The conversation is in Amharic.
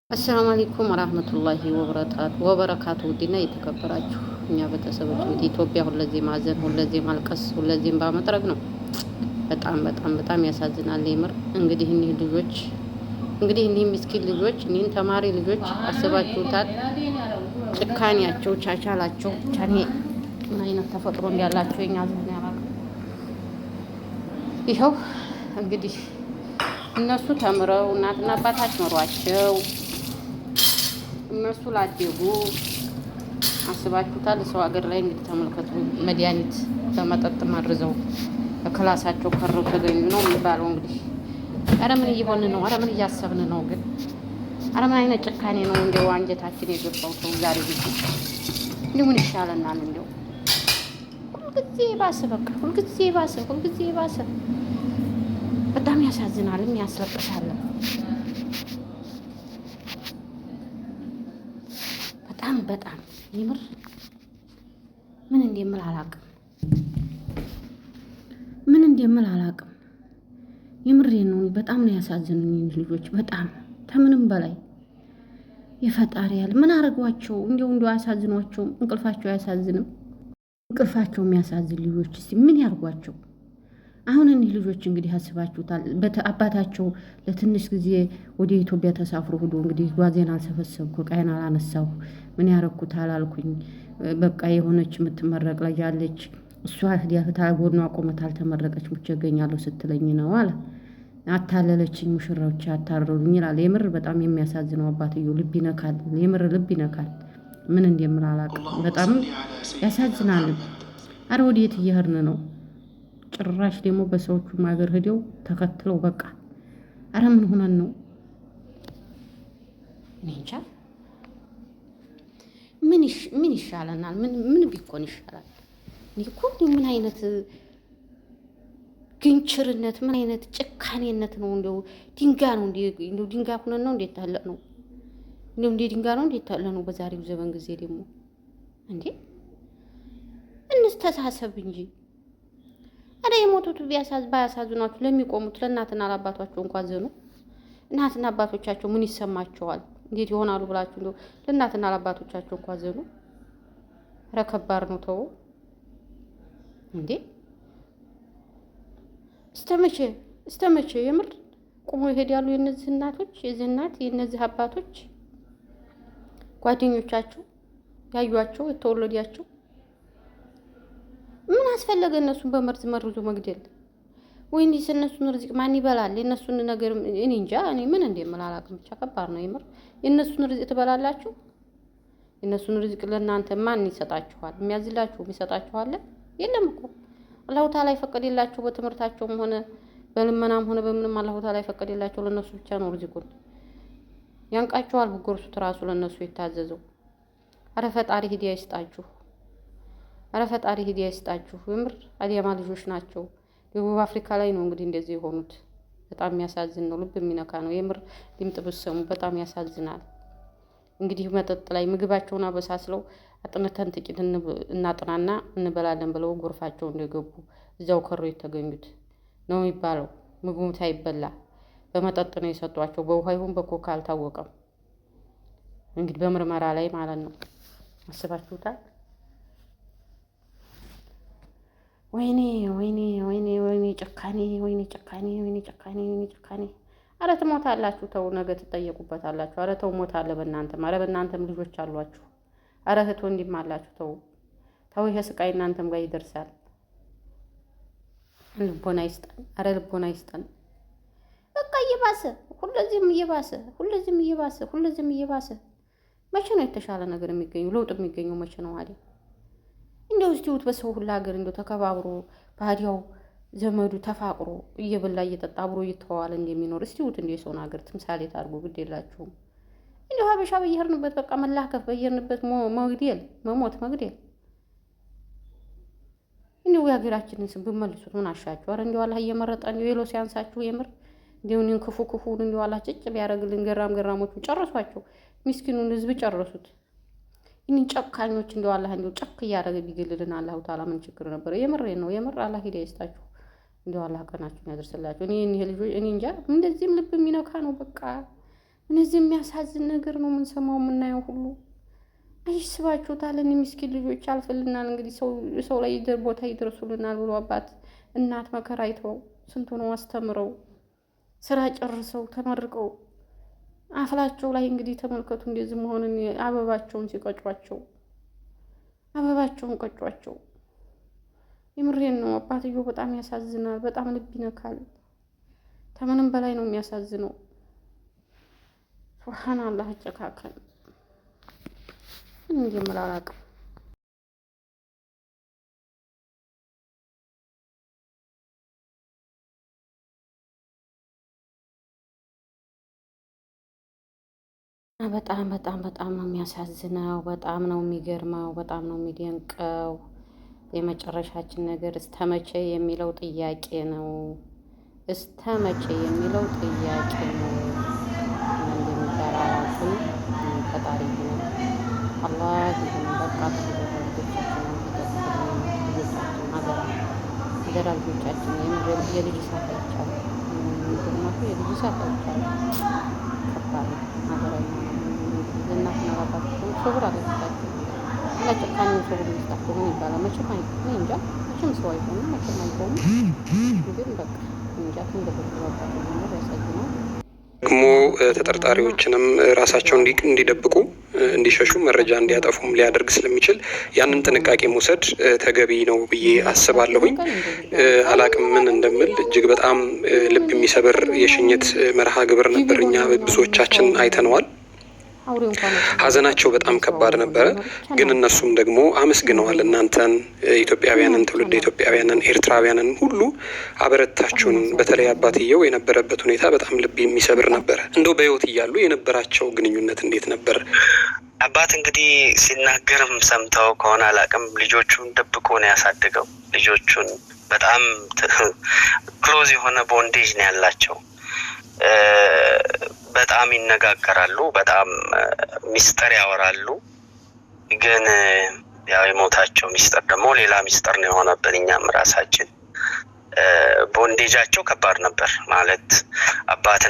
አሰላሙ አለይኩም ወራህመቱላሂ ወበረካቱ ውድና የተከበራችሁ እኛ ቤተሰቦች እንግዲህ ኢትዮጵያ ሁለዚህ ማዘን፣ ሁለዚህ ማልቀስ፣ ሁለዚህም ባመጥረግ ነው። በጣም ያሳዝናል የምር። እንግዲህ እኒህ ምስኪን ልጆች እኒህን ተማሪ ልጆች አስባችሁታል? ጭካኔያቸው፣ ቻቻላቸው ቻኔ ምን አይነት ተፈጥሮ እንዳላቸው የኛ ዘመን ያላቀ ይኸው እንግዲህ እነሱ ተምረው እናትና አባታች ኖሯቸው እነሱ ላደጉ አስባችሁታል? ሰው ሀገር ላይ እንግዲህ ተመልከቱ። መድኃኒት በመጠጥ መርዘው በክላሳቸው ከረው ተገኙ ነው የሚባለው። እንግዲህ ኧረ ምን እየሆን ነው? ኧረ ምን እያሰብን ነው? ግን ኧረ ምን አይነት ጭካኔ ነው? እንደው አንጀታችን የገባው ሰው ዛሬ ጊዜ እንዲሁ ምን ይሻለናል? እንደው ሁልጊዜ ባሰ፣ በቃ ሁልጊዜ ባሰ። በጣም ያሳዝናልም ያስለቅሳልም። በጣም ይምር ምን እንደምል አላቅም። የምሬን ነው። በጣም ነው ያሳዝኑኝ ልጆች። በጣም ከምንም በላይ የፈጣሪ ያለ ምን አረጓቸው? እንዲሁ አያሳዝኗቸውም? እንቅልፋቸው አያሳዝንም? እንቅልፋቸው የሚያሳዝን ልጆች እስቲ ምን ያርጓቸው? አሁን እኒህ ልጆች እንግዲህ አስባችሁታል? አባታቸው ለትንሽ ጊዜ ወደ ኢትዮጵያ ተሳፍሮ ሄዶ እንግዲህ ጓዜን አልሰበሰብኩ፣ ዕቃዬን አላነሳሁ፣ ምን ያረኩት አላልኩኝ። በቃ የሆነች የምትመረቅ ልጅ አለች፣ እሷ ህዲያፍታ ጎኗ ቆመት አልተመረቀች ሙቼ እገኛለሁ ስትለኝ ነው አለ። አታለለችኝ፣ ሙሽራዎች አታረሩኝ ይላል። የምር በጣም የሚያሳዝነው አባትየው ልብ ይነካል። የምር ልብ ይነካል። ምን እንደምል አላውቅም። በጣም ያሳዝናል። አረ ወዴት እየሄድን ነው? ጭራሽ ደግሞ በሰዎቹ ሀገር ሄደው ተከትለው በቃ አረ ምን ሆነን ነው? እኔ እንጃ። ምን ይሻለናል? ምን ቢኮን ይሻላል? እኔ እኮ ምን አይነት ግንችርነት፣ ምን አይነት ጭካኔነት ነው? እንደው ድንጋይ ነው እንደው ድንጋይ ሆነን ነው እንዴት ታለ ነው? እንደው እንደ ድንጋይ ነው እንዴት ታለ ነው? በዛሬው ዘመን ጊዜ ደግሞ እንዴ እንስተሳሰብ እንጂ። አረ የሞቱት ባያሳዝኗችሁ ለሚቆሙት ለእናትና ለአባቶቻቸው እንኳን ዘኑ። እናትና አባቶቻቸው ምን ይሰማቸዋል? እንዴት ይሆናሉ ብላችሁ እንደው ለእናትና ለአባቶቻቸው እንኳን ዘኑ። ኧረ ከባድ ነው። ተው እንዴ! እስተመቼ የምር ቁሞ ይሄዳሉ የእነዚህ እናቶች፣ የዚህ እናት የእነዚህ አባቶች ጓደኞቻቸው ያዩአቸው የተወለዷቸው። ምን አስፈለገ እነሱን በመርዝ መርዞ መግደል? ወይንስ እነሱን ርዝቅ ማን ይበላል? የእነሱን ነገር እኔ እንጃ። እኔ ምን እንደምል አላውቅም። ብቻ ከባድ ነው የምር። የእነሱን ርዝቅ ትበላላችሁ? የእነሱን ርዝቅ ለእናንተ ማን ይሰጣችኋል? የሚያዝላችሁ የሚሰጣችኋል? የለም እኮ አላሁ ተዓላ ይፈቀደላችሁ። በትምህርታቸውም ሆነ በልመናም ሆነ በምንም አላሁ ተዓላ ይፈቀደላቸው። ለእነሱ ብቻ ነው ርዝቁን ያንቃችኋል። ብጎርሱት ራሱ ለእነሱ የታዘዘው። አረ ፈጣሪ ሂዳያ ይስጣችሁ። የምር አዲያማ ልጆች ናቸው። ደቡብ አፍሪካ ላይ ነው እንግዲህ እንደዚህ የሆኑት። በጣም የሚያሳዝን ነው። ልብ የሚነካ ነው የምር። ድምጥ ብትሰሙ በጣም ያሳዝናል። እንግዲህ መጠጥ ላይ ምግባቸውን አበሳስለው አጥንተን ጥቂት እናጥናና እንበላለን ብለው ጎርፋቸው እንደገቡ እዚያው ከሮ የተገኙት ነው የሚባለው። ምግቡ ሳይበላ በመጠጥ ነው የሰጧቸው። በውሃ ይሁን በኮካ አልታወቀም። እንግዲህ በምርመራ ላይ ማለት ነው። አስባችሁታል? ወይኔ ጭካኔ! አረ ትሞታላችሁ። ተው፣ ነገ ትጠየቁበታላችሁ። አረ ተው፣ ሞት አለ በእናንተም። አረ በእናንተም ልጆች አሏችሁ። አረ እህት ወንድም አላችሁ። ተው፣ ይሄ ስቃይ እናንተም ጋር ይደርሳል። ልቦና ይስጠን። አረ ልቦና ይስጠን። በቃ እየባሰ ሁለዚህም እየባሰ መቼ ነው የተሻለ ነገር የሚገኘው? ለውጥ የሚገኘው መቼ ነው አይደል? እንደው እስቲውት በሰው ሁሉ ሀገር እንደው ተከባብሮ ባዲያው ዘመዱ ተፋቅሮ እየበላ እየጠጣ አብሮ እየተዋዋለ እንደሚኖር እስቲውት እንደው የሰውን ሀገር ትምሳሌ ታርጉ። ግድ የላችሁም። እንደው ሀበሻ በየሄድንበት በቃ መላከፍ፣ በየሄድንበት መሞት መግደል። እንደው የሀገራችንን ስም ብመልሱት ምን አሻችሁ? ኧረ እንደው አላህ እየመረጠ እንደው የሎ ሲያንሳችሁ የምር እንደው እኔን ክፉን እንደው አላህ ጭጭ ቢያደርግልን ገራሞቹን ጨረሷቸው። ምስኪኑን ህዝብ ጨረሱት። ይህን ጨካኞች እንደው አላህ እንደው ጨክ እያደረገ ቢገልልን አላሁ ተዓላ ምን ችግር ነበር? የምሬን ነው። የምር አላህ ሂዳያ ይስጣችሁ። እንደው አላህ ቀናችሁን ያደርስላችሁ። እኔ ልጆች እኔ እንጃ እንደዚህም ልብ የሚነካ ነው። በቃ እነዚህ የሚያሳዝን ነገር ነው የምንሰማው የምናየው ሁሉ። አይስባችሁታል። እኔ ምስኪን ልጆች አልፈልናል። እንግዲህ ሰው ላይ ቦታ ይደርሱልናል ብሎ አባት እናት መከራ አይተው ስንቱ ነው አስተምረው ስራ ጨርሰው ተመርቀው አፍላቸው ላይ እንግዲህ ተመልከቱ እንደዚህ መሆንን አበባቸውን ሲቀጯቸው አበባቸውን ቀጯቸው። የምሬን ነው አባትዮ በጣም ያሳዝናል። በጣም ልብ ይነካል። ከምንም በላይ ነው የሚያሳዝነው። ሱብሃንአላህ አጨካከል ምን እንደምል አላውቅም። በጣም በጣም በጣም ነው የሚያሳዝነው። በጣም ነው የሚገርመው። በጣም ነው የሚደንቀው። የመጨረሻችን ነገር እስተመቼ የሚለው ጥያቄ ነው። እስተመቼ የሚለው ጥያቄ ነው። እንደሚባል አላውቅም። ፈጣሪ ነው አላህ ይሁን። በቃ ልጆቻችን ሀገራ ልጆቻችን የልጅ ሳታቸው የልጅ ሳታቸው ከባድ ሀገራዊ ለእናትና አባታቸው ሶብር አለባቸው እና ጨካኝ ሶብር ይስጣቸው ምን ይባላል? መቼም አይሆንም። እንጃ መቼም ሰው አይሆንም። መቼም አይሆንም። ግን በቃ እንጃ እንደበረባቸው ነገር ያሳዝናል። ደግሞ ተጠርጣሪዎችንም ራሳቸው እንዲደብቁ እንዲሸሹ መረጃ እንዲያጠፉም ሊያደርግ ስለሚችል ያንን ጥንቃቄ መውሰድ ተገቢ ነው ብዬ አስባለሁኝ። አላቅም ምን እንደምል። እጅግ በጣም ልብ የሚሰብር የሽኝት መርሃ ግብር ነበር። እኛ ብዙዎቻችን አይተነዋል። ሀዘናቸው በጣም ከባድ ነበረ። ግን እነሱም ደግሞ አመስግነዋል። እናንተን ኢትዮጵያውያንን፣ ትውልድ ኢትዮጵያውያንን፣ ኤርትራውያንን ሁሉ አበረታችሁን። በተለይ አባትየው የነበረበት ሁኔታ በጣም ልብ የሚሰብር ነበረ። እንደው በህይወት እያሉ የነበራቸው ግንኙነት እንዴት ነበር? አባት እንግዲህ ሲናገርም ሰምተው ከሆነ አላቅም፣ ልጆቹን ደብቆ ነው ያሳደገው። ልጆቹን በጣም ክሎዝ የሆነ ቦንዴጅ ነው ያላቸው። በጣም ይነጋገራሉ፣ በጣም ሚስጥር ያወራሉ። ግን ያው የሞታቸው ሚስጥር ደግሞ ሌላ ሚስጥር ነው የሆነብን። እኛም ራሳችን ቦንዴጃቸው ከባድ ነበር ማለት አባትን